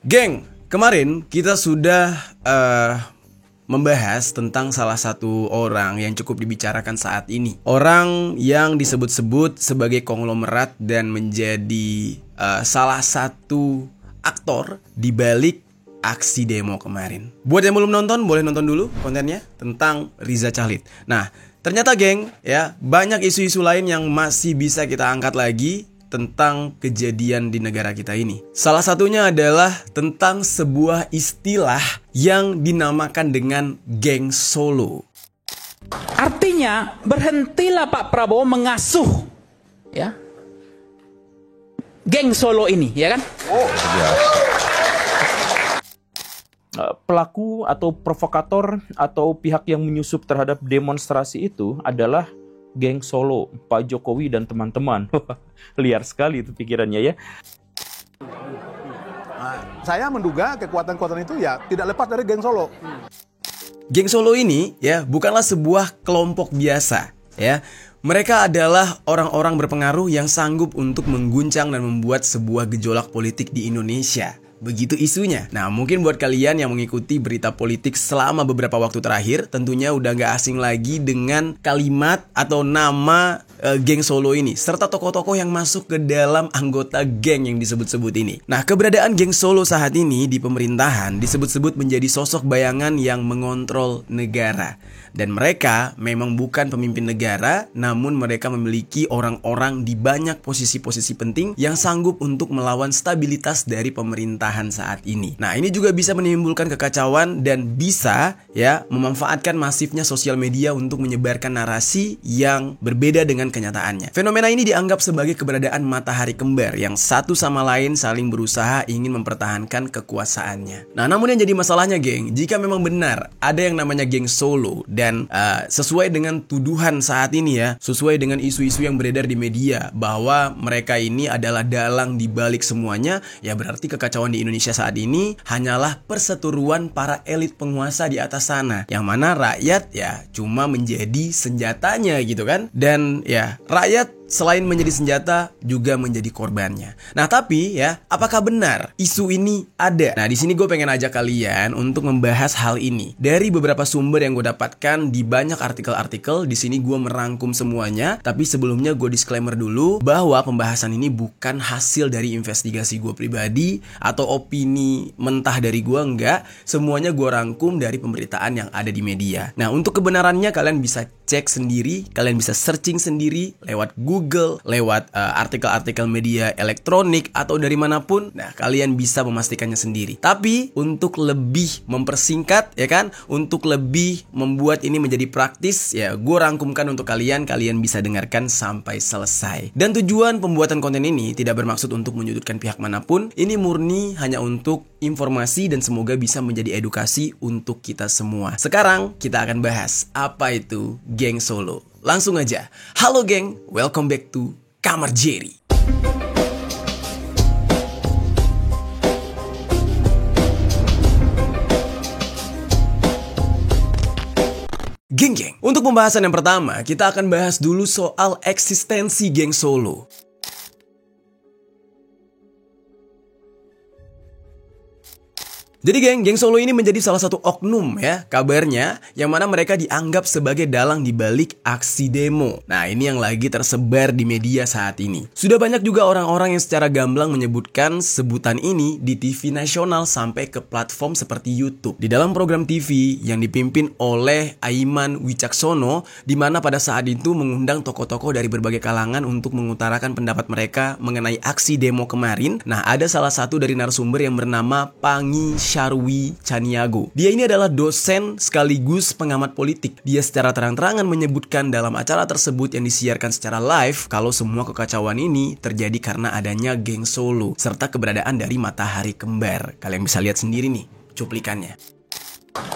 Geng, kemarin kita sudah membahas tentang salah satu orang yang cukup dibicarakan saat ini. Orang yang disebut-sebut sebagai konglomerat dan menjadi salah satu aktor di balik aksi demo kemarin. Buat yang belum nonton, boleh nonton dulu kontennya tentang Riza Cahlit. Nah, ternyata geng, ya, banyak isu-isu lain yang masih bisa kita angkat lagi tentang kejadian di negara kita ini. Salah satunya adalah tentang sebuah istilah yang dinamakan dengan geng Solo. Artinya berhentilah Pak Prabowo mengasuh, ya, geng Solo ini, ya kan? Pelaku atau provokator atau pihak yang menyusup terhadap demonstrasi itu adalah geng Solo, Pak Jokowi dan teman-teman. Liar sekali itu pikirannya, ya. Saya menduga kekuatan-kekuatan itu ya tidak lepas dari geng Solo. Geng Solo ini ya bukanlah sebuah kelompok biasa, ya. Mereka adalah orang-orang berpengaruh yang sanggup untuk mengguncang dan membuat sebuah gejolak politik di Indonesia. Begitu isunya. Nah, mungkin buat kalian yang mengikuti berita politik selama beberapa waktu terakhir, tentunya udah gak asing lagi dengan kalimat atau nama geng Solo ini, serta tokoh-tokoh yang masuk ke dalam anggota geng yang disebut-sebut ini. Nah, keberadaan geng Solo saat ini di pemerintahan disebut-sebut menjadi sosok bayangan yang mengontrol negara. Dan mereka memang bukan pemimpin negara, namun mereka memiliki orang-orang di banyak posisi-posisi penting yang sanggup untuk melawan stabilitas dari pemerintahan saat ini. Nah, ini juga bisa menimbulkan kekacauan dan bisa ya memanfaatkan masifnya sosial media untuk menyebarkan narasi yang berbeda dengan kenyataannya. Fenomena ini dianggap sebagai keberadaan matahari kembar yang satu sama lain saling berusaha ingin mempertahankan kekuasaannya. Nah, namun yang jadi masalahnya, geng, jika memang benar ada yang namanya geng Solo dan sesuai dengan tuduhan saat ini ya, sesuai dengan isu-isu yang beredar di media bahwa mereka ini adalah dalang di balik semuanya, ya berarti kekacauan di Indonesia saat ini hanyalah perseteruan para elit penguasa di atas sana, yang mana rakyat ya cuma menjadi senjatanya gitu kan. Dan ya rakyat selain menjadi senjata juga menjadi korbannya. Nah, tapi ya, apakah benar isu ini ada? Nah, di sini gue pengen ajak kalian untuk membahas hal ini dari beberapa sumber yang gue dapatkan di banyak artikel-artikel. Di sini gue merangkum semuanya, tapi sebelumnya gue disclaimer dulu bahwa pembahasan ini bukan hasil dari investigasi gue pribadi atau opini mentah dari gue, enggak. Semuanya gue rangkum dari pemberitaan yang ada di media. Nah, untuk kebenarannya kalian bisa cek sendiri, kalian bisa searching sendiri lewat Google, lewat artikel-artikel media elektronik atau dari manapun. Nah, kalian bisa memastikannya sendiri. Tapi untuk lebih mempersingkat, ya kan, untuk lebih membuat ini menjadi praktis, ya gue rangkumkan untuk kalian bisa dengarkan sampai selesai. Dan tujuan pembuatan konten ini tidak bermaksud untuk menyudutkan pihak manapun. Ini murni hanya untuk informasi dan semoga bisa menjadi edukasi untuk kita semua. Sekarang kita akan bahas apa itu geng Solo. Langsung aja. Halo geng, welcome back to Kamar Jerry. Geng-geng, untuk pembahasan yang pertama, kita akan bahas dulu soal eksistensi geng Solo. Jadi geng Solo ini menjadi salah satu oknum ya, kabarnya, yang mana mereka dianggap sebagai dalang di balik aksi demo. Nah, ini yang lagi tersebar di media saat ini. Sudah banyak juga orang-orang yang secara gamblang menyebutkan sebutan ini di TV nasional sampai ke platform seperti YouTube. Di dalam program TV yang dipimpin oleh Aiman Wicaksono, di mana pada saat itu mengundang tokoh-tokoh dari berbagai kalangan untuk mengutarakan pendapat mereka mengenai aksi demo kemarin. Nah, ada salah satu dari narasumber yang bernama Pangi Syarwi Caniago. Dia ini adalah dosen sekaligus pengamat politik. Dia secara terang-terangan menyebutkan dalam acara tersebut yang disiarkan secara live kalau semua kekacauan ini terjadi karena adanya geng Solo serta keberadaan dari matahari kembar. Kalian bisa lihat sendiri nih cuplikannya.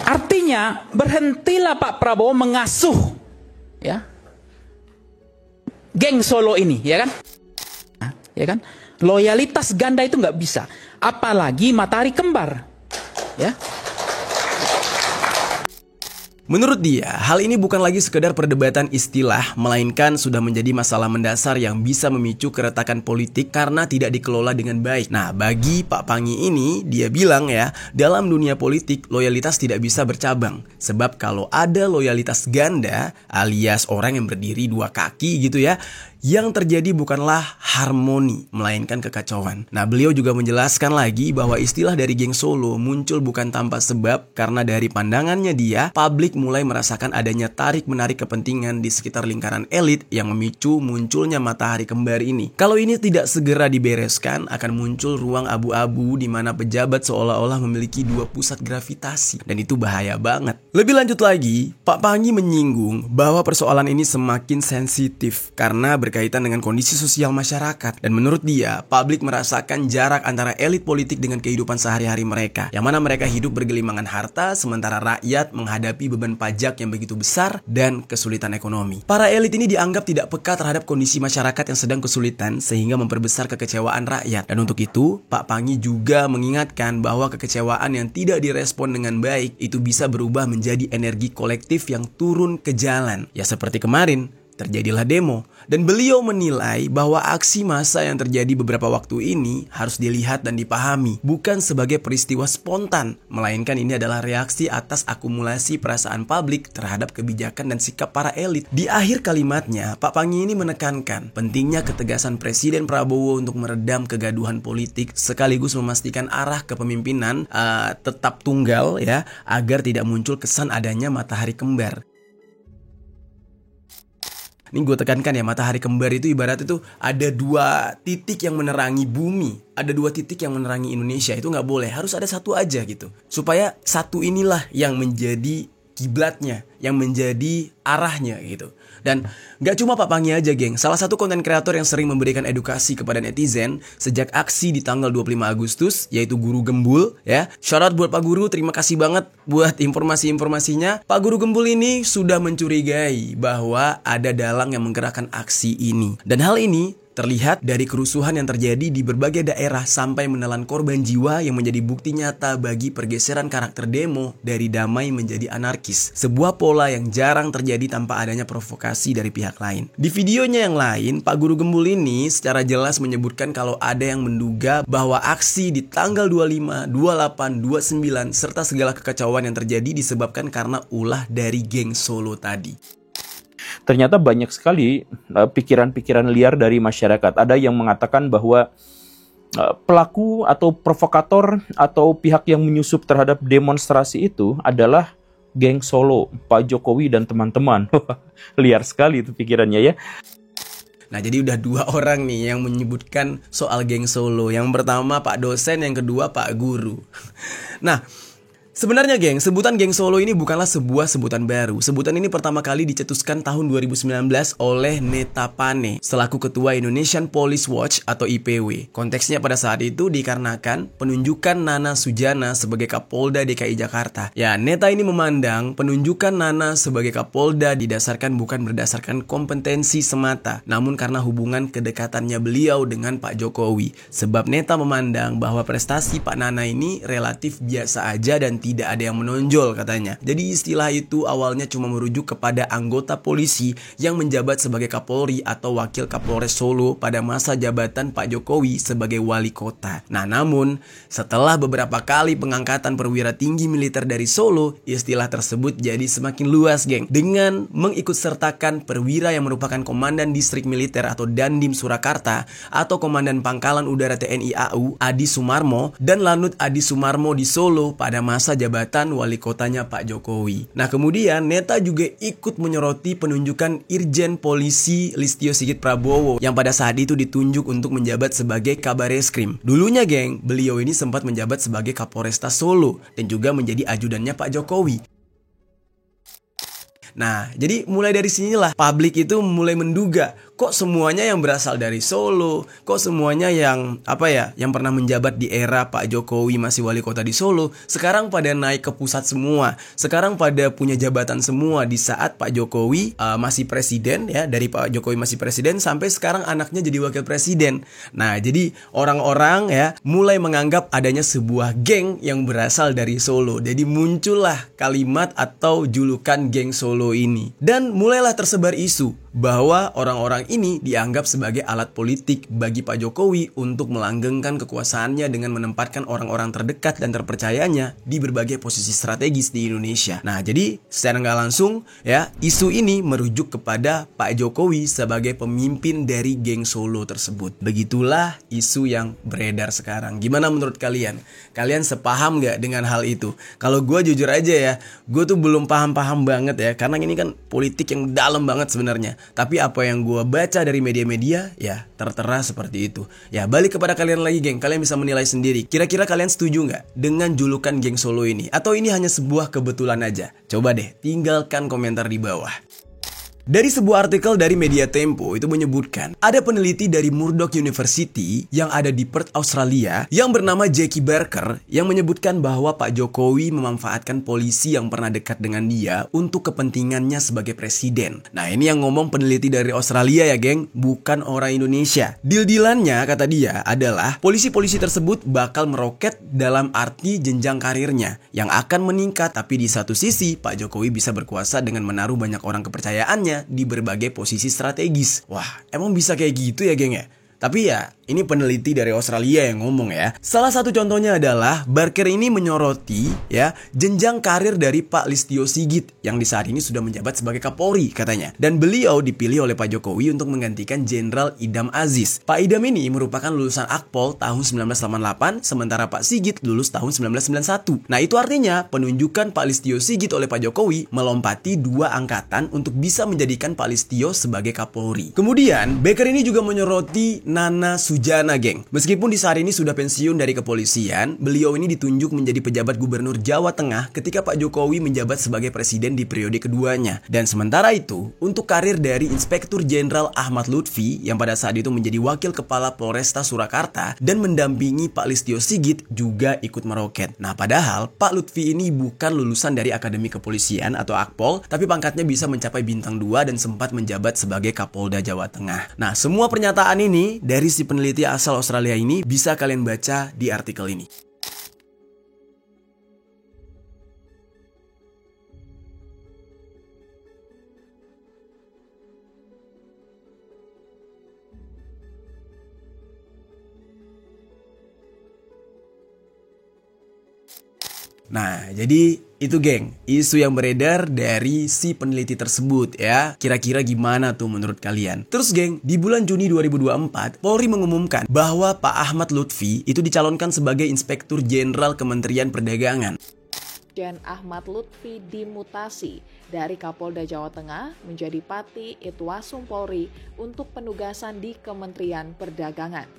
Artinya berhentilah Pak Prabowo mengasuh, ya, geng Solo ini, ya kan? Ya kan? Loyalitas ganda itu nggak bisa, apalagi matahari kembar. Ya. Menurut dia, hal ini bukan lagi sekedar perdebatan istilah, melainkan sudah menjadi masalah mendasar yang bisa memicu keretakan politik karena tidak dikelola dengan baik. Nah, bagi Pak Pangi ini, dia bilang ya, dalam dunia politik, loyalitas tidak bisa bercabang. Sebab kalau ada loyalitas ganda, alias orang yang berdiri dua kaki gitu ya, yang terjadi bukanlah harmoni, melainkan kekacauan. Nah, beliau juga menjelaskan lagi bahwa istilah dari geng Solo muncul bukan tanpa sebab karena dari pandangannya dia, publik mulai merasakan adanya tarik-menarik kepentingan di sekitar lingkaran elit yang memicu munculnya matahari kembar ini. Kalau ini tidak segera dibereskan, akan muncul ruang abu-abu di mana pejabat seolah-olah memiliki dua pusat gravitasi. Dan itu bahaya banget. Lebih lanjut lagi, Pak Pangi menyinggung bahwa persoalan ini semakin sensitif karena berkaitan dengan kondisi sosial masyarakat. Dan menurut dia, publik merasakan jarak antara elit politik dengan kehidupan sehari-hari mereka, yang mana mereka hidup bergelimangan harta, sementara rakyat menghadapi beban pajak yang begitu besar dan kesulitan ekonomi. Para elit ini dianggap tidak peka terhadap kondisi masyarakat yang sedang kesulitan, sehingga memperbesar kekecewaan rakyat. Dan untuk itu, Pak Pangi juga mengingatkan bahwa kekecewaan yang tidak direspon dengan baik itu bisa berubah menjadi energi kolektif yang turun ke jalan. Ya seperti kemarin, terjadilah demo. Dan beliau menilai bahwa aksi massa yang terjadi beberapa waktu ini harus dilihat dan dipahami bukan sebagai peristiwa spontan, melainkan ini adalah reaksi atas akumulasi perasaan publik terhadap kebijakan dan sikap para elit. Di akhir kalimatnya, Pak Pangi ini menekankan pentingnya ketegasan Presiden Prabowo untuk meredam kegaduhan politik sekaligus memastikan arah kepemimpinan tetap tunggal ya, agar tidak muncul kesan adanya matahari kembar. Ini gue tekankan ya, matahari kembar itu ibarat itu ada dua titik yang menerangi bumi, ada dua titik yang menerangi Indonesia. Itu nggak boleh, harus ada satu aja gitu, supaya satu inilah yang menjadi kiblatnya, yang menjadi arahnya gitu. Dan gak cuma Pak Pangi aja geng, salah satu konten kreator yang sering memberikan edukasi kepada netizen sejak aksi di tanggal 25 Agustus, yaitu Guru Gembul ya. Shout out buat Pak Guru, terima kasih banget buat informasi-informasinya. Pak Guru Gembul ini sudah mencurigai bahwa ada dalang yang menggerakkan aksi ini. Dan hal ini terlihat dari kerusuhan yang terjadi di berbagai daerah sampai menelan korban jiwa yang menjadi bukti nyata bagi pergeseran karakter demo dari damai menjadi anarkis. Sebuah pola yang jarang terjadi tanpa adanya provokasi dari pihak lain. Di videonya yang lain, Pak Guru Gembul ini secara jelas menyebutkan kalau ada yang menduga bahwa aksi di tanggal 25, 28, 29 serta segala kekacauan yang terjadi disebabkan karena ulah dari geng Solo tadi. Ternyata banyak sekali pikiran-pikiran liar dari masyarakat. Ada yang mengatakan bahwa pelaku atau provokator atau pihak yang menyusup terhadap demonstrasi itu adalah geng Solo, Pak Jokowi dan teman-teman. Liar sekali itu pikirannya ya. Nah, jadi udah dua orang nih yang menyebutkan soal geng Solo. Yang pertama Pak dosen, yang kedua Pak Guru. Nah, sebenarnya geng, sebutan geng Solo ini bukanlah sebuah sebutan baru. Sebutan ini pertama kali dicetuskan tahun 2019 oleh Neta Pane selaku Ketua Indonesian Police Watch atau IPW. Konteksnya pada saat itu dikarenakan penunjukan Nana Sujana sebagai Kapolda DKI Jakarta. Ya, Neta ini memandang penunjukan Nana sebagai Kapolda didasarkan bukan berdasarkan kompetensi semata, namun karena hubungan kedekatannya beliau dengan Pak Jokowi. Sebab Neta memandang bahwa prestasi Pak Nana ini relatif biasa aja dan tidak ada yang menonjol katanya. Jadi istilah itu awalnya cuma merujuk kepada anggota polisi yang menjabat sebagai Kapolri atau Wakil Kapolres Solo pada masa jabatan Pak Jokowi sebagai wali kota. Nah, namun setelah beberapa kali pengangkatan perwira tinggi militer dari Solo, istilah tersebut jadi semakin luas geng, dengan mengikutsertakan perwira yang merupakan Komandan Distrik Militer atau Dandim Surakarta atau Komandan Pangkalan Udara TNI AU Adi Sumarmo dan Lanut Adi Sumarmo di Solo pada masa jabatan wali kotanya Pak Jokowi. Nah, kemudian Neta juga ikut menyoroti penunjukan Irjen Polisi Listio Sigit Prabowo yang pada saat itu ditunjuk untuk menjabat sebagai Kabareskrim. Dulunya geng, beliau ini sempat menjabat sebagai Kapolresta Solo dan juga menjadi ajudannya Pak Jokowi. Nah, jadi mulai dari sinilah publik itu mulai menduga kok semuanya yang berasal dari Solo, kok semuanya yang yang pernah menjabat di era Pak Jokowi masih wali kota di Solo, sekarang pada naik ke pusat semua, sekarang pada punya jabatan semua di saat Pak Jokowi masih presiden ya, dari Pak Jokowi masih presiden sampai sekarang anaknya jadi wakil presiden. Nah, jadi orang-orang ya mulai menganggap adanya sebuah geng yang berasal dari Solo. Jadi muncullah kalimat atau julukan geng Solo ini. Dan mulailah tersebar isu bahwa orang-orang ini dianggap sebagai alat politik bagi Pak Jokowi untuk melanggengkan kekuasaannya dengan menempatkan orang-orang terdekat dan terpercayanya di berbagai posisi strategis di Indonesia. Nah, jadi secara nggak langsung ya, isu ini merujuk kepada Pak Jokowi sebagai pemimpin dari geng Solo tersebut. Begitulah isu yang beredar sekarang. Gimana menurut kalian? Kalian sepaham nggak dengan hal itu? Kalau gue jujur aja ya, gue tuh belum paham-paham banget ya, karena ini kan politik yang dalam banget sebenarnya. Tapi apa yang gue baca dari media-media, ya tertera seperti itu. Ya balik kepada kalian lagi geng, kalian bisa menilai sendiri. Kira-kira kalian setuju nggak dengan julukan geng Solo ini? Atau ini hanya sebuah kebetulan aja? Coba deh, tinggalkan komentar di bawah. Dari sebuah artikel dari Media Tempo itu menyebutkan ada peneliti dari Murdoch University yang ada di Perth, Australia yang bernama Jackie Barker yang menyebutkan bahwa Pak Jokowi memanfaatkan polisi yang pernah dekat dengan dia untuk kepentingannya sebagai presiden. Nah, ini yang ngomong peneliti dari Australia ya geng, bukan orang Indonesia. Deal-dealannya kata dia adalah polisi-polisi tersebut bakal meroket dalam arti jenjang karirnya yang akan meningkat, tapi di satu sisi Pak Jokowi bisa berkuasa dengan menaruh banyak orang kepercayaannya di berbagai posisi strategis. Wah, emang bisa kayak gitu ya geng ya? Tapi ya, ini peneliti dari Australia yang ngomong ya. Salah satu contohnya adalah Barker ini menyoroti ya jenjang karir dari Pak Listio Sigit yang di saat ini sudah menjabat sebagai Kapolri katanya. Dan beliau dipilih oleh Pak Jokowi untuk menggantikan Jenderal Idam Aziz. Pak Idam ini merupakan lulusan Akpol tahun 1988, sementara Pak Sigit lulus tahun 1991. Nah, itu artinya penunjukan Pak Listio Sigit oleh Pak Jokowi melompati 2 angkatan untuk bisa menjadikan Pak Listio sebagai Kapolri. Kemudian, Barker ini juga menyoroti Nana Sujana geng. Meskipun di saat ini sudah pensiun dari kepolisian, beliau ini ditunjuk menjadi pejabat gubernur Jawa Tengah ketika Pak Jokowi menjabat sebagai presiden di periode keduanya. Dan sementara itu, untuk karir dari Inspektur Jenderal Ahmad Lutfi yang pada saat itu menjadi wakil kepala Polresta Surakarta dan mendampingi Pak Listio Sigit juga ikut meroket. Nah, padahal Pak Lutfi ini bukan lulusan dari Akademi Kepolisian atau Akpol, tapi pangkatnya bisa mencapai bintang 2 dan sempat menjabat sebagai Kapolda Jawa Tengah. Nah, semua pernyataan ini dari si peneliti asal Australia ini bisa kalian baca di artikel ini. Nah, jadi itu geng, isu yang beredar dari si peneliti tersebut ya. Kira-kira gimana tuh menurut kalian? Terus geng, di bulan Juni 2024, Polri mengumumkan bahwa Pak Ahmad Lutfi itu dicalonkan sebagai Inspektur Jenderal Kementerian Perdagangan. Dan Ahmad Lutfi dimutasi dari Kapolda Jawa Tengah menjadi Pati Itwasum Polri untuk penugasan di Kementerian Perdagangan.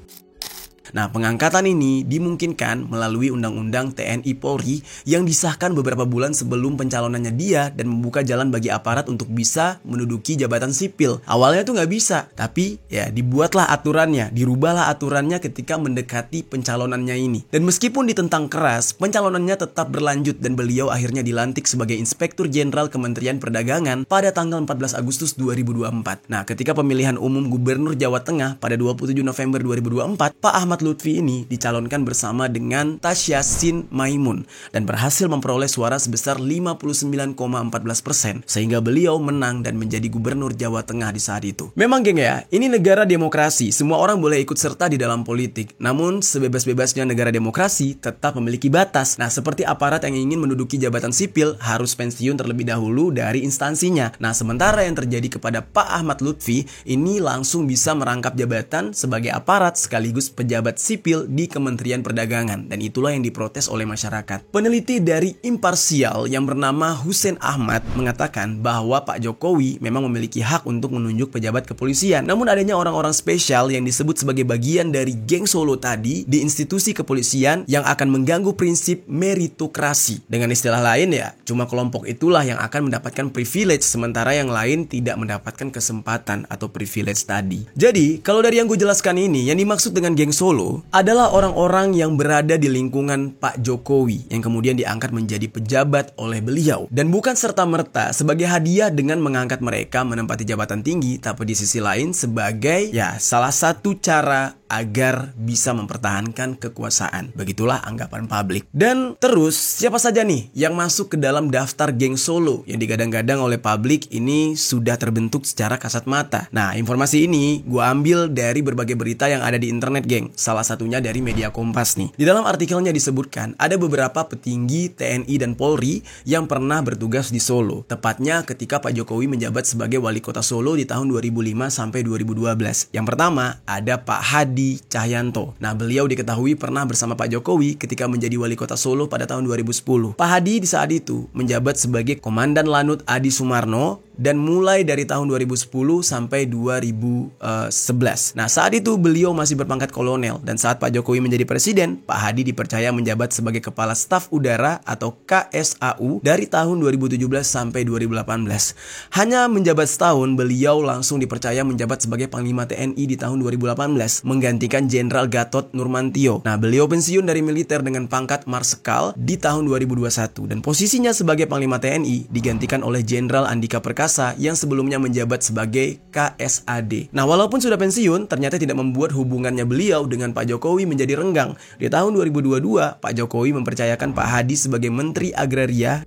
Nah, pengangkatan ini dimungkinkan melalui Undang-Undang TNI Polri yang disahkan beberapa bulan sebelum pencalonannya dia dan membuka jalan bagi aparat untuk bisa menduduki jabatan sipil. Awalnya tuh nggak bisa, tapi ya dibuatlah aturannya, dirubahlah aturannya ketika mendekati pencalonannya ini. Dan meskipun ditentang keras, pencalonannya tetap berlanjut dan beliau akhirnya dilantik sebagai Inspektur Jenderal Kementerian Perdagangan pada tanggal 14 Agustus 2024. Nah, ketika pemilihan umum Gubernur Jawa Tengah pada 27 November 2024, Pak Ahmad Lutfi ini dicalonkan bersama dengan Tasyasin Maimun dan berhasil memperoleh suara sebesar 59,14% sehingga beliau menang dan menjadi Gubernur Jawa Tengah di saat itu. Memang geng ya, ini negara demokrasi, semua orang boleh ikut serta di dalam politik. Namun sebebas-bebasnya negara demokrasi tetap memiliki batas. Nah, seperti aparat yang ingin menduduki jabatan sipil harus pensiun terlebih dahulu dari instansinya. Nah, sementara yang terjadi kepada Pak Ahmad Lutfi ini langsung bisa merangkap jabatan sebagai aparat sekaligus pejabat pejabat sipil di Kementerian Perdagangan, dan itulah yang diprotes oleh masyarakat. Peneliti dari Imparsial yang bernama Hussein Ahmad mengatakan bahwa Pak Jokowi memang memiliki hak untuk menunjuk pejabat kepolisian. Namun adanya orang-orang spesial yang disebut sebagai bagian dari geng Solo tadi di institusi kepolisian yang akan mengganggu prinsip meritokrasi. Dengan istilah lain ya, cuma kelompok itulah yang akan mendapatkan privilege, sementara yang lain tidak mendapatkan kesempatan atau privilege tadi. Jadi, kalau dari yang gue jelaskan ini, yang dimaksud dengan geng Solo adalah orang-orang yang berada di lingkungan Pak Jokowi yang kemudian diangkat menjadi pejabat oleh beliau. Dan bukan serta-merta sebagai hadiah dengan mengangkat mereka menempati jabatan tinggi, tapi di sisi lain sebagai salah satu cara agar bisa mempertahankan kekuasaan. Begitulah anggapan publik. Dan terus, siapa saja nih yang masuk ke dalam daftar geng Solo yang digadang-gadang oleh publik ini sudah terbentuk secara kasat mata. Nah, informasi ini gue ambil dari berbagai berita yang ada di internet, geng. Salah satunya dari media Kompas nih. Di dalam artikelnya disebutkan ada beberapa petinggi TNI dan Polri yang pernah bertugas di Solo. Tepatnya ketika Pak Jokowi menjabat sebagai wali kota Solo di tahun 2005 sampai 2012. Yang pertama ada Pak Hadi Cahyanto. Nah, beliau diketahui pernah bersama Pak Jokowi ketika menjadi wali kota Solo pada tahun 2010. Pak Hadi di saat itu menjabat sebagai Komandan Lanut Adi Sumarno dan mulai dari tahun 2010 sampai 2011. Nah, saat itu beliau masih berpangkat kolonel, dan saat Pak Jokowi menjadi presiden, Pak Hadi dipercaya menjabat sebagai Kepala Staf Udara atau KSAU dari tahun 2017 sampai 2018. Hanya menjabat setahun, beliau langsung dipercaya menjabat sebagai Panglima TNI di tahun 2018, menggantikan Jenderal Gatot Nurmantio. Nah, beliau pensiun dari militer dengan pangkat Marsekal di tahun 2021, dan posisinya sebagai Panglima TNI digantikan oleh Jenderal Andika Perkasa yang sebelumnya menjabat sebagai KSAD. Nah, walaupun sudah pensiun, ternyata tidak membuat hubungannya beliau dengan Pak Jokowi menjadi renggang. Di tahun 2022, Pak Jokowi mempercayakan Pak Hadi sebagai Menteri Agraria.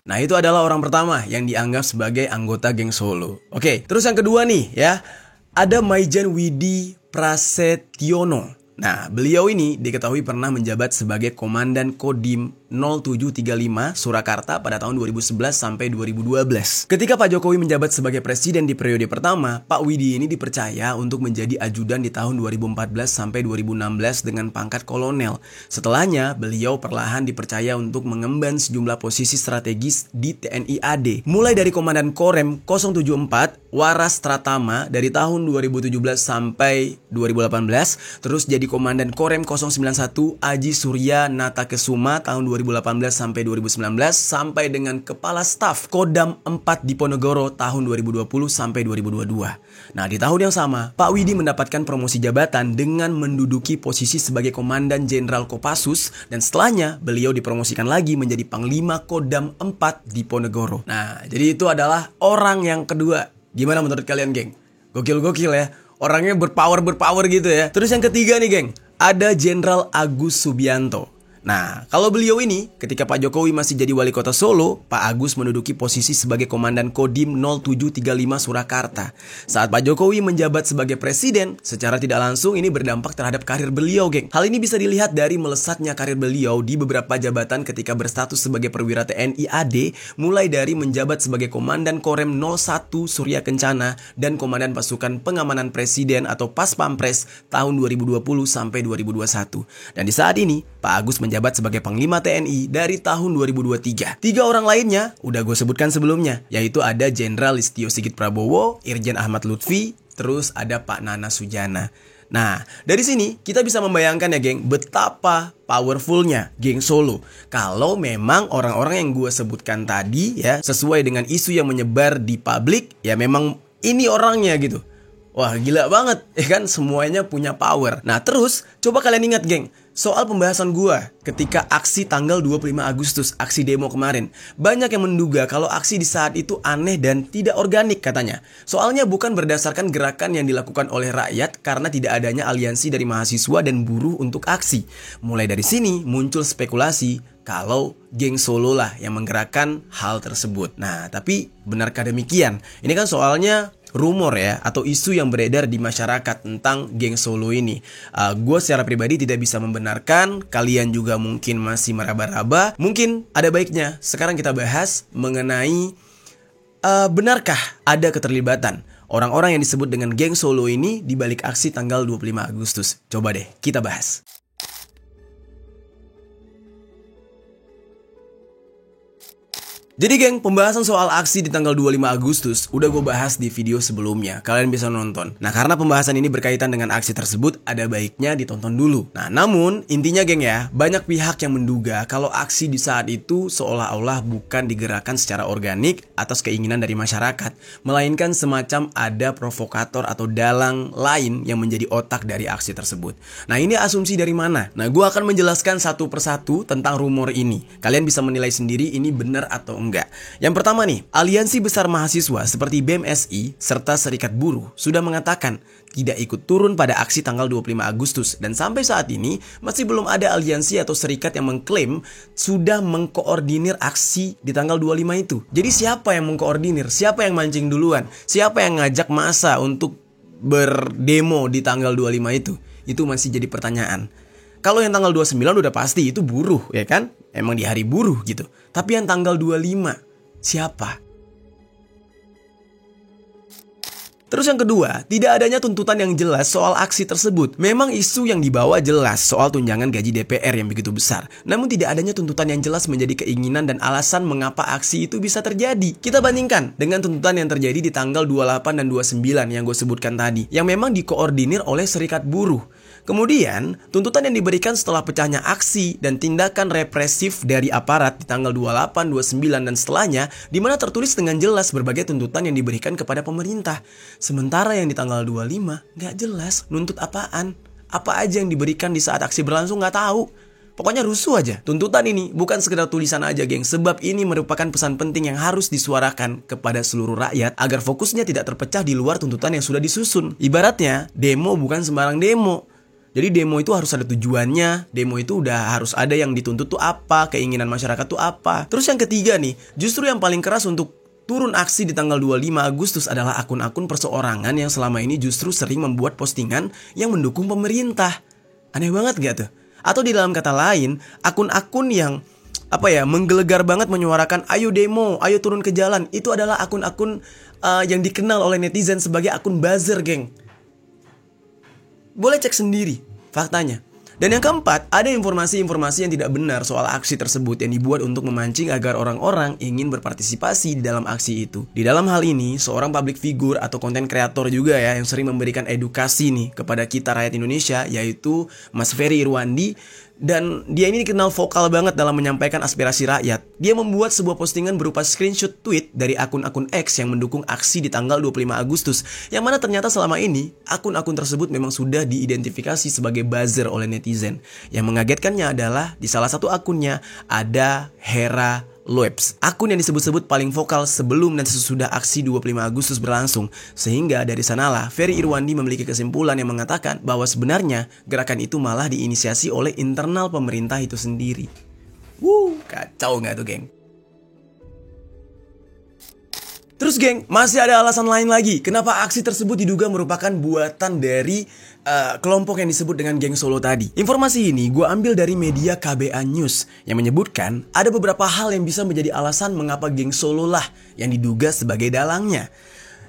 Nah, itu adalah orang pertama yang dianggap sebagai anggota geng Solo. Oke, terus yang kedua nih ya, ada Maijen Widi Prasetyono. Nah, beliau ini diketahui pernah menjabat sebagai Komandan Kodim 0735 Surakarta pada tahun 2011 sampai 2012. Ketika Pak Jokowi menjabat sebagai presiden di periode pertama, Pak Widi ini dipercaya untuk menjadi ajudan di tahun 2014 sampai 2016 dengan pangkat kolonel. Setelahnya, beliau perlahan dipercaya untuk mengemban sejumlah posisi strategis di TNI AD. Mulai dari Komandan Korem 074 Waras Tratama dari tahun 2017 sampai 2018, terus jadi Komandan Korem 091 Aji Surya Natakesuma tahun 2018 sampai 2019, sampai dengan Kepala Staf Kodam 4 Diponegoro tahun 2020 sampai 2022. Nah, di tahun yang sama, Pak Widi mendapatkan promosi jabatan dengan menduduki posisi sebagai Komandan Jenderal Kopassus, dan setelahnya beliau dipromosikan lagi menjadi Panglima Kodam 4 Diponegoro. Nah, jadi itu adalah orang yang kedua. Gimana menurut kalian, geng? Gokil-gokil ya. Orangnya berpower gitu ya. Terus yang ketiga nih, geng, ada Jenderal Agus Subianto. Nah, kalau beliau ini, ketika Pak Jokowi masih jadi wali kota Solo, Pak Agus menduduki posisi sebagai Komandan Kodim 0735 Surakarta. Saat Pak Jokowi menjabat sebagai presiden, secara tidak langsung ini berdampak terhadap karir beliau, geng. Hal ini bisa dilihat dari melesatnya karir beliau di beberapa jabatan ketika berstatus sebagai perwira TNI AD, mulai dari menjabat sebagai Komandan Korem 01 Surya Kencana dan Komandan Pasukan Pengamanan Presiden atau Paspampres tahun 2020 sampai 2021. Dan di saat ini, Pak Agus menjabat sebagai Panglima TNI dari tahun 2023. Tiga orang lainnya udah gue sebutkan sebelumnya, yaitu ada Jenderal Listio Sigit Prabowo, Irjen Ahmad Lutfi, terus ada Pak Nana Sujana. Nah, dari sini kita bisa membayangkan ya, geng, betapa powerfulnya geng Solo. Kalau memang orang-orang yang gue sebutkan tadi ya, sesuai dengan isu yang menyebar di publik, ya memang ini orangnya gitu. Wah, gila banget, ya kan, semuanya punya power. Nah, terus coba kalian ingat, geng, soal pembahasan gua ketika aksi tanggal 25 Agustus, aksi demo kemarin. Banyak yang menduga kalau aksi di saat itu aneh dan tidak organik katanya. Soalnya bukan berdasarkan gerakan yang dilakukan oleh rakyat karena tidak adanya aliansi dari mahasiswa dan buruh untuk aksi. Mulai dari sini muncul spekulasi kalau geng Solo lah yang menggerakkan hal tersebut. Nah, tapi benarkah demikian? Ini kan soalnya rumor ya, atau isu yang beredar di masyarakat tentang geng Solo ini. Gue secara pribadi tidak bisa membenarkan, kalian juga mungkin masih meraba-raba. Mungkin ada baiknya sekarang kita bahas mengenai benarkah ada keterlibatan orang-orang yang disebut dengan geng Solo ini di balik aksi tanggal 25 Agustus? Coba deh kita bahas. Jadi geng, pembahasan soal aksi di tanggal 25 Agustus udah gue bahas di video sebelumnya. Kalian bisa nonton. Nah, karena pembahasan ini berkaitan dengan aksi tersebut, ada baiknya ditonton dulu. Nah, namun intinya geng ya, banyak pihak yang menduga kalau aksi di saat itu seolah-olah bukan digerakkan secara organik atas keinginan dari masyarakat, melainkan semacam ada provokator atau dalang lain yang menjadi otak dari aksi tersebut. Nah, ini asumsi dari mana? Nah, gue akan menjelaskan satu persatu tentang rumor ini. Kalian bisa menilai sendiri ini benar atau enggak. Yang pertama nih, aliansi besar mahasiswa seperti BMSI serta Serikat Buruh sudah mengatakan tidak ikut turun pada aksi tanggal 25 Agustus dan sampai saat ini masih belum ada aliansi atau serikat yang mengklaim sudah mengkoordinir aksi di tanggal 25 itu. Jadi siapa yang mengkoordinir? Siapa yang mancing duluan? Siapa yang ngajak massa untuk berdemo di tanggal 25 itu? Itu masih jadi pertanyaan. Kalau yang tanggal 29 udah pasti itu buruh, ya kan? Emang di hari buruh gitu. Tapi yang tanggal 25, siapa? Terus yang kedua, tidak adanya tuntutan yang jelas soal aksi tersebut. Memang isu yang dibawa jelas soal tunjangan gaji DPR yang begitu besar. Namun tidak adanya tuntutan yang jelas menjadi keinginan dan alasan mengapa aksi itu bisa terjadi. Kita bandingkan dengan tuntutan yang terjadi di tanggal 28 dan 29 yang gue sebutkan tadi, yang memang dikoordinir oleh Serikat Buruh. Kemudian, tuntutan yang diberikan setelah pecahnya aksi dan tindakan represif dari aparat di tanggal 28, 29, dan setelahnya, di mana tertulis dengan jelas berbagai tuntutan yang diberikan kepada pemerintah. Sementara yang di tanggal 25, nggak jelas nuntut apaan. Apa aja yang diberikan di saat aksi berlangsung nggak tahu. Pokoknya rusuh aja. Tuntutan ini bukan sekedar tulisan aja geng, sebab ini merupakan pesan penting yang harus disuarakan kepada seluruh rakyat agar fokusnya tidak terpecah di luar tuntutan yang sudah disusun. Ibaratnya, demo bukan sembarang demo. Jadi demo itu harus ada tujuannya, demo itu udah harus ada yang dituntut tuh apa, keinginan masyarakat tuh apa. Terus yang ketiga nih, justru yang paling keras untuk turun aksi di tanggal 25 Agustus adalah akun-akun perseorangan yang selama ini justru sering membuat postingan yang mendukung pemerintah. Aneh banget gak tuh? Atau di dalam kata lain, akun-akun yang menggelegar banget menyuarakan ayo demo, ayo turun ke jalan, itu adalah akun-akun yang dikenal oleh netizen sebagai akun buzzer geng. Boleh cek sendiri faktanya. Dan yang keempat, ada informasi-informasi yang tidak benar soal aksi tersebut yang dibuat untuk memancing agar orang-orang ingin berpartisipasi di dalam aksi itu. Di dalam hal ini, seorang public figure atau konten kreator juga ya yang sering memberikan edukasi nih kepada kita rakyat Indonesia, yaitu Mas Ferry Irwandi. Dan dia ini dikenal vokal banget dalam menyampaikan aspirasi rakyat. Dia membuat sebuah postingan berupa screenshot tweet dari akun-akun X yang mendukung aksi di tanggal 25 Agustus. Yang mana ternyata selama ini akun-akun tersebut memang sudah diidentifikasi sebagai buzzer oleh netizen. Yang mengagetkannya adalah di salah satu akunnya ada Hera Loebs, akun yang disebut-sebut paling vokal sebelum dan sesudah aksi 25 Agustus berlangsung. Sehingga dari sanalah Ferry Irwandi memiliki kesimpulan yang mengatakan bahwa sebenarnya gerakan itu malah diinisiasi oleh internal pemerintah itu sendiri. Kacau gak tuh geng? Terus geng, masih ada alasan lain lagi kenapa aksi tersebut diduga merupakan buatan dari kelompok yang disebut dengan geng Solo tadi. Informasi ini gue ambil dari media KBA News yang menyebutkan ada beberapa hal yang bisa menjadi alasan mengapa geng Solo lah yang diduga sebagai dalangnya.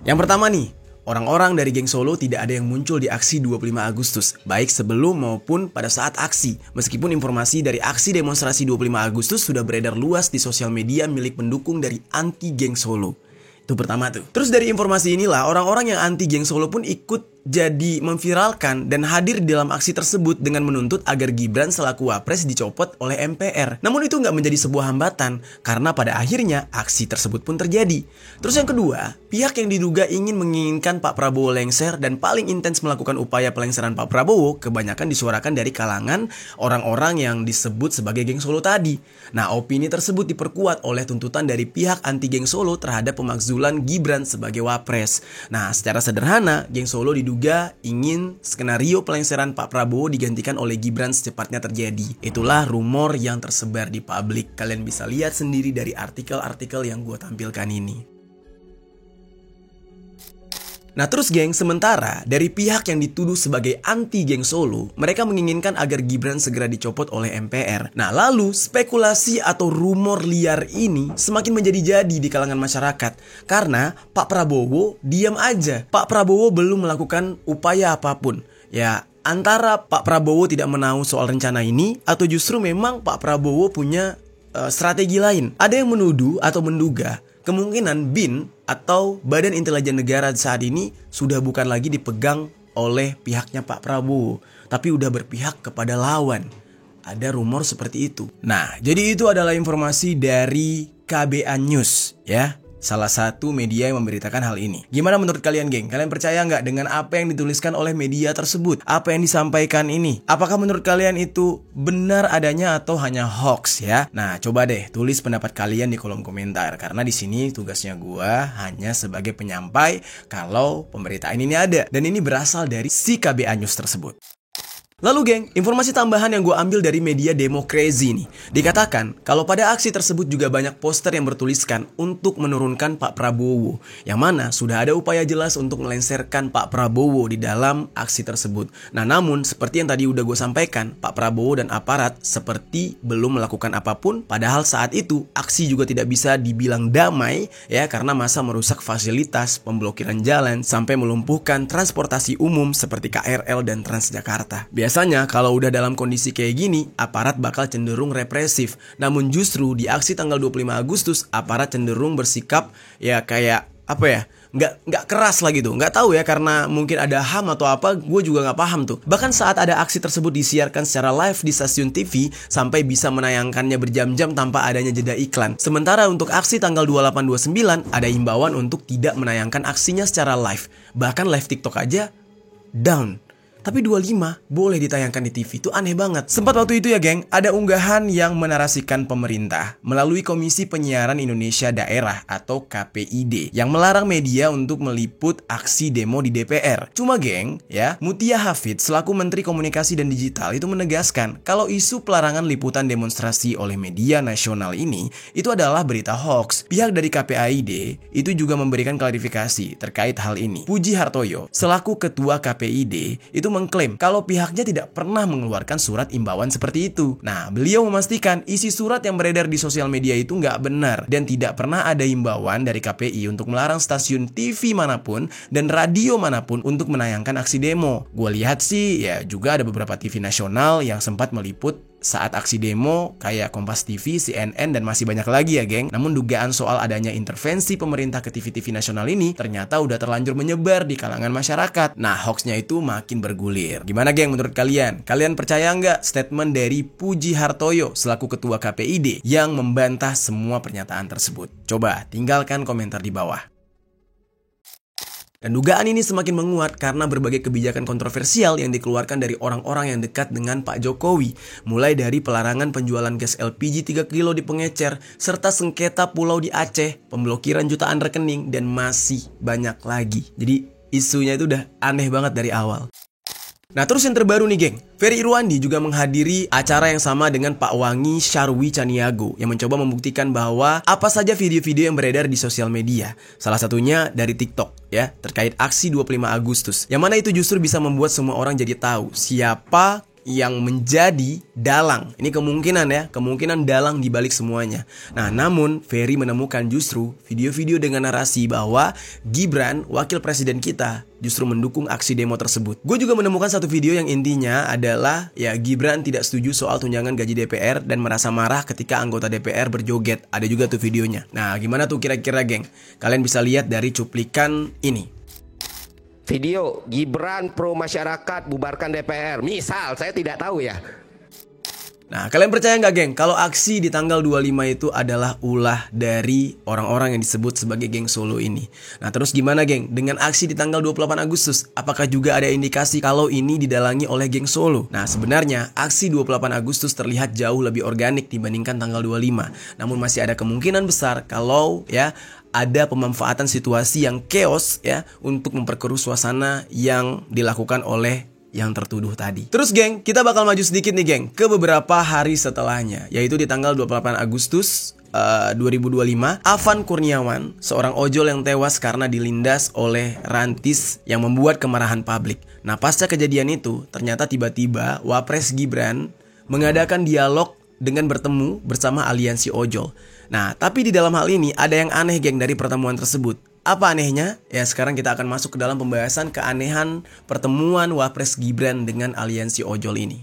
Yang pertama nih, orang-orang dari geng Solo tidak ada yang muncul di aksi 25 Agustus, baik sebelum maupun pada saat aksi. Meskipun informasi dari aksi demonstrasi 25 Agustus sudah beredar luas di sosial media milik pendukung dari anti geng Solo. Itu pertama tuh. Terus dari informasi inilah orang-orang yang anti geng Solo pun ikut jadi memviralkan dan hadir di dalam aksi tersebut dengan menuntut agar Gibran selaku Wapres dicopot oleh MPR. Namun itu nggak menjadi sebuah hambatan karena pada akhirnya aksi tersebut pun terjadi. Terus yang kedua, pihak yang diduga ingin menginginkan Pak Prabowo lengser dan paling intens melakukan upaya pelengseran Pak Prabowo kebanyakan disuarakan dari kalangan orang-orang yang disebut sebagai geng Solo tadi. Nah, opini tersebut diperkuat oleh tuntutan dari pihak anti geng Solo terhadap pemakzulan Gibran sebagai Wapres. Nah, secara sederhana, geng Solo diduga ingin skenario pelengseran Pak Prabowo digantikan oleh Gibran secepatnya terjadi. Itulah rumor yang tersebar di publik. Kalian bisa lihat sendiri dari artikel-artikel yang gue tampilkan ini. Nah terus geng, sementara dari pihak yang dituduh sebagai anti geng Solo, mereka menginginkan agar Gibran segera dicopot oleh MPR. Nah lalu spekulasi atau rumor liar ini semakin menjadi-jadi di kalangan masyarakat. Karena Pak Prabowo diam aja. Pak Prabowo belum melakukan upaya apapun. Ya antara Pak Prabowo tidak menahu soal rencana ini, atau justru memang Pak Prabowo punya strategi lain. Ada yang menuduh atau menduga kemungkinan BIN atau Badan Intelijen Negara saat ini sudah bukan lagi dipegang oleh pihaknya Pak Prabowo, tapi udah berpihak kepada lawan. Ada rumor seperti itu. Nah, jadi itu adalah informasi dari KBA News ya. Salah satu media yang memberitakan hal ini. Gimana menurut kalian geng? Kalian percaya nggak dengan apa yang dituliskan oleh media tersebut? Apa yang disampaikan ini? Apakah menurut kalian itu benar adanya atau hanya hoax ya? Nah coba deh tulis pendapat kalian di kolom komentar. Karena di sini tugasnya gua hanya sebagai penyampai kalau pemberitaan ini ada. Dan ini berasal dari si KBA News tersebut. Lalu geng, informasi tambahan yang gue ambil dari media Demokrasi nih. Dikatakan kalau pada aksi tersebut juga banyak poster yang bertuliskan untuk menurunkan Pak Prabowo. Yang mana sudah ada upaya jelas untuk melengsarkan Pak Prabowo di dalam aksi tersebut. Nah namun seperti yang tadi udah gue sampaikan, Pak Prabowo dan aparat seperti belum melakukan apapun. Padahal saat itu aksi juga tidak bisa dibilang damai ya, karena massa merusak fasilitas, pemblokiran jalan, sampai melumpuhkan transportasi umum seperti KRL dan Transjakarta. Biasanya kalau udah dalam kondisi kayak gini, aparat bakal cenderung represif. Namun justru di aksi tanggal 25 Agustus, aparat cenderung bersikap ya kayak apa ya, nggak keras lah gitu. Nggak tahu ya, karena mungkin ada HAM atau apa, gue juga nggak paham tuh. Bahkan saat ada aksi tersebut disiarkan secara live di stasiun TV, sampai bisa menayangkannya berjam-jam tanpa adanya jeda iklan. Sementara untuk aksi tanggal 28-29, ada imbauan untuk tidak menayangkan aksinya secara live. Bahkan live TikTok aja down. Tapi 25 boleh ditayangkan di TV, itu aneh banget. Sempat waktu itu ya geng, ada unggahan yang menarasikan pemerintah melalui Komisi Penyiaran Indonesia Daerah atau KPID yang melarang media untuk meliput aksi demo di DPR. Cuma geng, ya, Mutia Hafid selaku Menteri Komunikasi dan Digital itu menegaskan kalau isu pelarangan liputan demonstrasi oleh media nasional ini itu adalah berita hoax. Pihak dari KPID itu juga memberikan klarifikasi terkait hal ini. Puji Hartoyo selaku Ketua KPID itu mengklaim kalau pihaknya tidak pernah mengeluarkan surat imbauan seperti itu. Nah, beliau memastikan isi surat yang beredar di sosial media itu nggak benar dan tidak pernah ada imbauan dari KPI untuk melarang stasiun TV manapun dan radio manapun untuk menayangkan aksi demo. Gue lihat sih ya juga ada beberapa TV nasional yang sempat meliput saat aksi demo kayak Kompas TV, CNN, dan masih banyak lagi ya geng. Namun dugaan soal adanya intervensi pemerintah ke TV-TV nasional ini ternyata udah terlanjur menyebar di kalangan masyarakat. Nah, hoaxnya itu makin bergulir. Gimana geng menurut kalian? Kalian percaya nggak statement dari Puji Hartoyo selaku Ketua KPID yang membantah semua pernyataan tersebut? Coba tinggalkan komentar di bawah. Dan dugaan ini semakin menguat karena berbagai kebijakan kontroversial yang dikeluarkan dari orang-orang yang dekat dengan Pak Jokowi. Mulai dari pelarangan penjualan gas LPG 3 kilo di Pengecer, serta sengketa pulau di Aceh, pemblokiran jutaan rekening, dan masih banyak lagi. Jadi isunya itu udah aneh banget dari awal. Nah terus yang terbaru nih geng, Ferry Irwandi juga menghadiri acara yang sama dengan Pak Wangi Syarwi Caniago yang mencoba membuktikan bahwa apa saja video-video yang beredar di sosial media. Salah satunya dari TikTok ya, terkait aksi 25 Agustus. Yang mana itu justru bisa membuat semua orang jadi tahu siapa yang menjadi dalang. Ini kemungkinan dalang di balik semuanya. Nah, namun Ferry menemukan justru video-video dengan narasi bahwa Gibran, wakil presiden kita, justru mendukung aksi demo tersebut. Gue juga menemukan satu video yang intinya adalah ya Gibran tidak setuju soal tunjangan gaji DPR dan merasa marah ketika anggota DPR berjoget. Ada juga tuh videonya. Nah, gimana tuh kira-kira geng? Kalian bisa lihat dari cuplikan ini. Video Gibran pro masyarakat bubarkan DPR. Misal, saya tidak tahu ya. Nah, kalian percaya nggak geng kalau aksi di tanggal 25 itu adalah ulah dari orang-orang yang disebut sebagai geng Solo ini? Nah, terus gimana geng dengan aksi di tanggal 28 Agustus? Apakah juga ada indikasi kalau ini didalangi oleh geng Solo? Nah, sebenarnya aksi 28 Agustus terlihat jauh lebih organik dibandingkan tanggal 25. Namun masih ada kemungkinan besar kalau ya ada pemanfaatan situasi yang chaos ya untuk memperkeruh suasana yang dilakukan oleh yang tertuduh tadi. Terus geng, kita bakal maju sedikit nih geng ke beberapa hari setelahnya, yaitu di tanggal 28 Agustus 2025, Afan Kurniawan, seorang ojol yang tewas karena dilindas oleh rantis yang membuat kemarahan publik. Nah, pasca kejadian itu, ternyata tiba-tiba Wapres Gibran mengadakan dialog dengan bertemu bersama aliansi ojol. Nah, tapi di dalam hal ini ada yang aneh, geng, dari pertemuan tersebut. Apa anehnya? Ya, sekarang kita akan masuk ke dalam pembahasan keanehan pertemuan Wapres Gibran dengan aliansi ojol ini.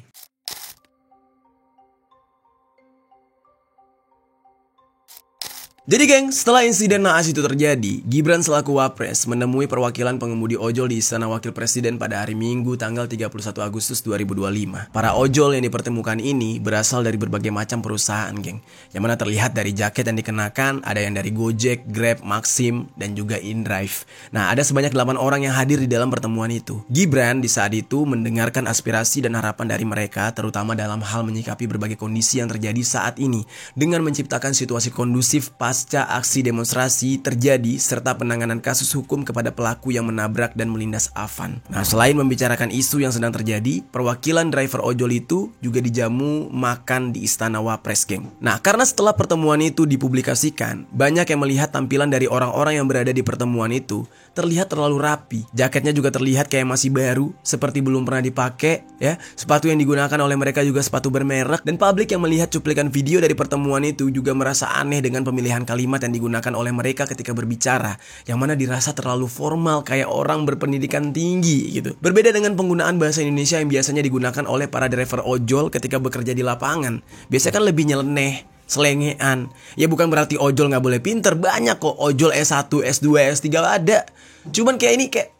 Jadi geng, setelah insiden naas itu terjadi, Gibran selaku Wapres menemui perwakilan pengemudi ojol di Istana Wakil Presiden pada hari Minggu tanggal 31 Agustus 2025. Para ojol yang dipertemukan ini berasal dari berbagai macam perusahaan, geng. Yang mana terlihat dari jaket yang dikenakan, ada yang dari Gojek, Grab, Maxim, dan juga InDrive. Nah, ada sebanyak 8 orang yang hadir di dalam pertemuan itu. Gibran di saat itu mendengarkan aspirasi dan harapan dari mereka, terutama dalam hal menyikapi berbagai kondisi yang terjadi saat ini, dengan menciptakan situasi kondusif pasca aksi demonstrasi terjadi serta penanganan kasus hukum kepada pelaku yang menabrak dan melindas Afan. Nah, selain membicarakan isu yang sedang terjadi, perwakilan driver ojol itu juga dijamu makan di Istana Wapres, geng. Nah, karena setelah pertemuan itu dipublikasikan, banyak yang melihat tampilan dari orang-orang yang berada di pertemuan itu terlihat terlalu rapi. Jaketnya juga terlihat kayak masih baru, seperti belum pernah dipakai, ya. Sepatu yang digunakan oleh mereka juga sepatu bermerek, dan publik yang melihat cuplikan video dari pertemuan itu juga merasa aneh dengan pemilihan kalimat yang digunakan oleh mereka ketika berbicara, yang mana dirasa terlalu formal kayak orang berpendidikan tinggi gitu. Berbeda dengan penggunaan bahasa Indonesia yang biasanya digunakan oleh para driver ojol ketika bekerja di lapangan. Biasanya kan lebih nyeleneh, selengean. Ya bukan berarti ojol gak boleh pinter, banyak kok ojol S1, S2, S3 ada. Cuman kayak ini kayak,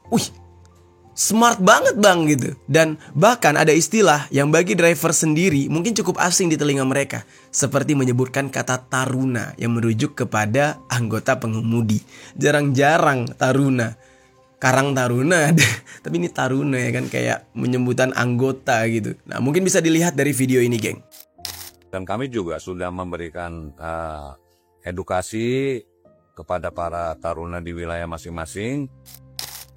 smart banget bang gitu. Dan bahkan ada istilah yang bagi driver sendiri mungkin cukup asing di telinga mereka, seperti menyebutkan kata taruna yang merujuk kepada anggota pengemudi. Jarang-jarang taruna, Karang Taruna tapi ini taruna ya kan, kayak menyebutan anggota gitu. Nah, mungkin bisa dilihat dari video ini, geng. Dan kami juga sudah memberikan edukasi kepada para taruna di wilayah masing-masing.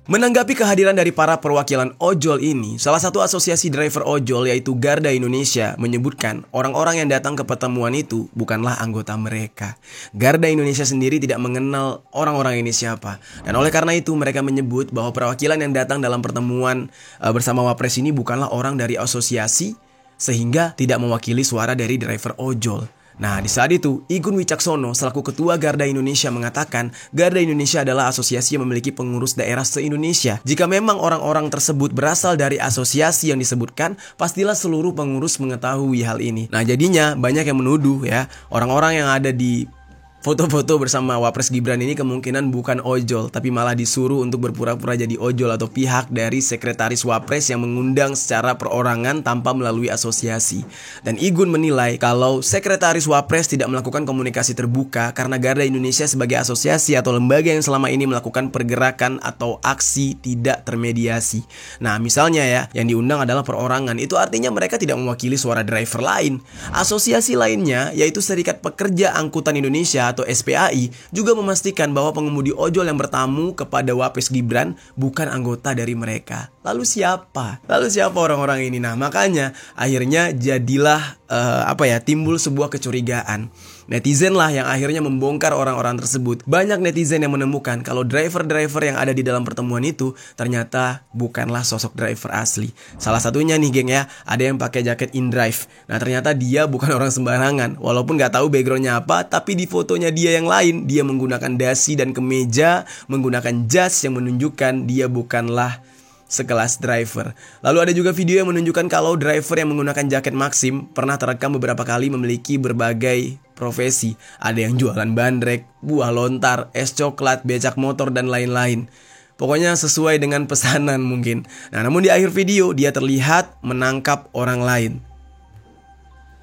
Menanggapi kehadiran dari para perwakilan ojol ini, salah satu asosiasi driver ojol yaitu Garda Indonesia menyebutkan orang-orang yang datang ke pertemuan itu bukanlah anggota mereka. Garda Indonesia sendiri tidak mengenal orang-orang ini siapa. Dan oleh karena itu mereka menyebut bahwa perwakilan yang datang dalam pertemuan bersama Wapres ini bukanlah orang dari asosiasi, sehingga tidak mewakili suara dari driver ojol. Nah, di saat itu, Igun Wicaksono selaku Ketua Garda Indonesia mengatakan Garda Indonesia adalah asosiasi yang memiliki pengurus daerah se-Indonesia. Jika memang orang-orang tersebut berasal dari asosiasi yang disebutkan, pastilah seluruh pengurus mengetahui hal ini. Nah, jadinya banyak yang menuduh ya, orang-orang yang ada di foto-foto bersama Wapres Gibran ini kemungkinan bukan ojol, tapi malah disuruh untuk berpura-pura jadi ojol atau pihak dari sekretaris Wapres yang mengundang secara perorangan tanpa melalui asosiasi. Dan Igun menilai kalau sekretaris Wapres tidak melakukan komunikasi terbuka karena Garda Indonesia sebagai asosiasi atau lembaga yang selama ini melakukan pergerakan atau aksi tidak termediasi. Nah, misalnya ya, yang diundang adalah perorangan, itu artinya mereka tidak mewakili suara driver lain. Asosiasi lainnya, yaitu Serikat Pekerja Angkutan Indonesia atau SPAI, juga memastikan bahwa pengemudi ojol yang bertamu kepada Wapres Gibran bukan anggota dari mereka. Lalu siapa? Orang-orang ini? Nah, makanya akhirnya jadilah timbul sebuah kecurigaan. Netizen lah yang akhirnya membongkar orang-orang tersebut. Banyak netizen yang menemukan kalau driver-driver yang ada di dalam pertemuan itu ternyata bukanlah sosok driver asli. Salah satunya nih, geng ya, ada yang pakai jaket InDrive. Nah, ternyata dia bukan orang sembarangan. Walaupun gak tahu backgroundnya apa, tapi di fotonya dia yang lain, dia menggunakan dasi dan kemeja, menggunakan jas yang menunjukkan dia bukanlah sekelas driver. Lalu ada juga video yang menunjukkan kalau driver yang menggunakan jaket Maxim pernah terekam beberapa kali memiliki berbagai profesi. Ada yang jualan bandrek, buah lontar, es coklat, becak motor, dan lain-lain. Pokoknya sesuai dengan pesanan mungkin. Nah, namun di akhir video dia terlihat menangkap orang lain.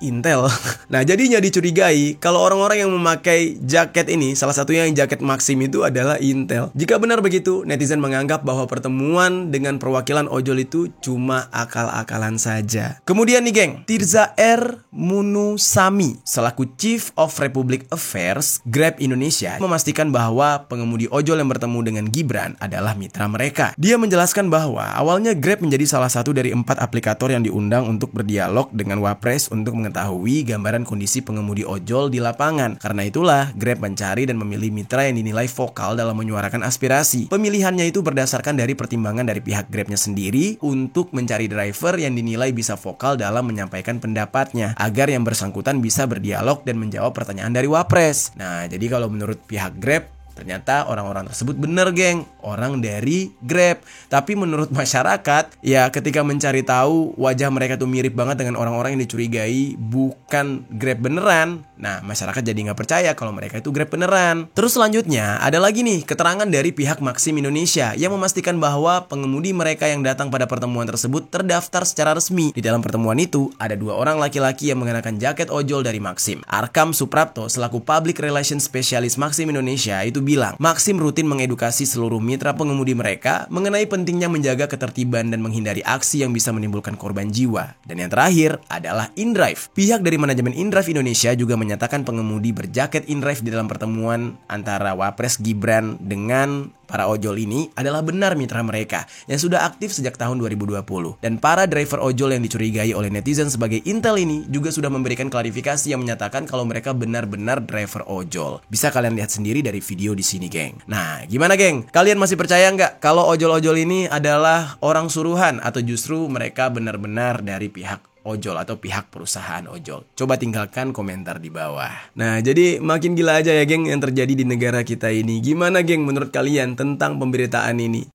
Intel. Nah, jadinya dicurigai kalau orang-orang yang memakai jaket ini, salah satunya yang jaket Maxim itu adalah Intel. Jika benar begitu, netizen menganggap bahwa pertemuan dengan perwakilan ojol itu cuma akal-akalan saja. Kemudian nih, geng, Tirza R. Munusami selaku Chief of Republic Affairs Grab Indonesia memastikan bahwa pengemudi ojol yang bertemu dengan Gibran adalah mitra mereka. Dia menjelaskan bahwa awalnya Grab menjadi salah satu dari 4 aplikator yang diundang untuk berdialog dengan Wapres untuk mengetahui mengetahui gambaran kondisi pengemudi ojol di lapangan. Karena itulah, Grab mencari dan memilih mitra yang dinilai vokal dalam menyuarakan aspirasi. Pemilihannya itu berdasarkan dari pertimbangan dari pihak Grabnya sendiri untuk mencari driver yang dinilai bisa vokal dalam menyampaikan pendapatnya, agar yang bersangkutan bisa berdialog dan menjawab pertanyaan dari Wapres. Nah, jadi kalau menurut pihak Grab, ternyata orang-orang tersebut bener, geng, orang dari Grab. Tapi menurut masyarakat, ya ketika mencari tahu wajah mereka tuh mirip banget dengan orang-orang yang dicurigai bukan Grab beneran, nah masyarakat jadi nggak percaya kalau mereka itu Grab beneran. Terus selanjutnya ada lagi nih keterangan dari pihak Maxim Indonesia yang memastikan bahwa pengemudi mereka yang datang pada pertemuan tersebut terdaftar secara resmi. Di dalam pertemuan itu ada 2 orang laki-laki yang mengenakan jaket ojol dari Maxim. Arkam Suprapto selaku Public Relations Specialist Maxim Indonesia itu bilang, Maxim rutin mengedukasi seluruh mitra pengemudi mereka mengenai pentingnya menjaga ketertiban dan menghindari aksi yang bisa menimbulkan korban jiwa. Dan yang terakhir adalah InDrive. Pihak dari manajemen InDrive Indonesia juga menyatakan pengemudi berjaket InDrive di dalam pertemuan antara Wapres Gibran dengan para ojol ini adalah benar mitra mereka yang sudah aktif sejak tahun 2020. Dan para driver ojol yang dicurigai oleh netizen sebagai intel ini juga sudah memberikan klarifikasi yang menyatakan kalau mereka benar-benar driver ojol. Bisa kalian lihat sendiri dari video di sini, geng. Nah, gimana, geng? Kalian masih percaya nggak kalau ojol-ojol ini adalah orang suruhan atau justru mereka benar-benar dari pihak ojol atau pihak perusahaan ojol? Coba tinggalkan komentar di bawah. Nah, jadi makin gila aja ya, geng, yang terjadi di negara kita ini. Gimana, geng, menurut kalian tentang pemberitaan ini?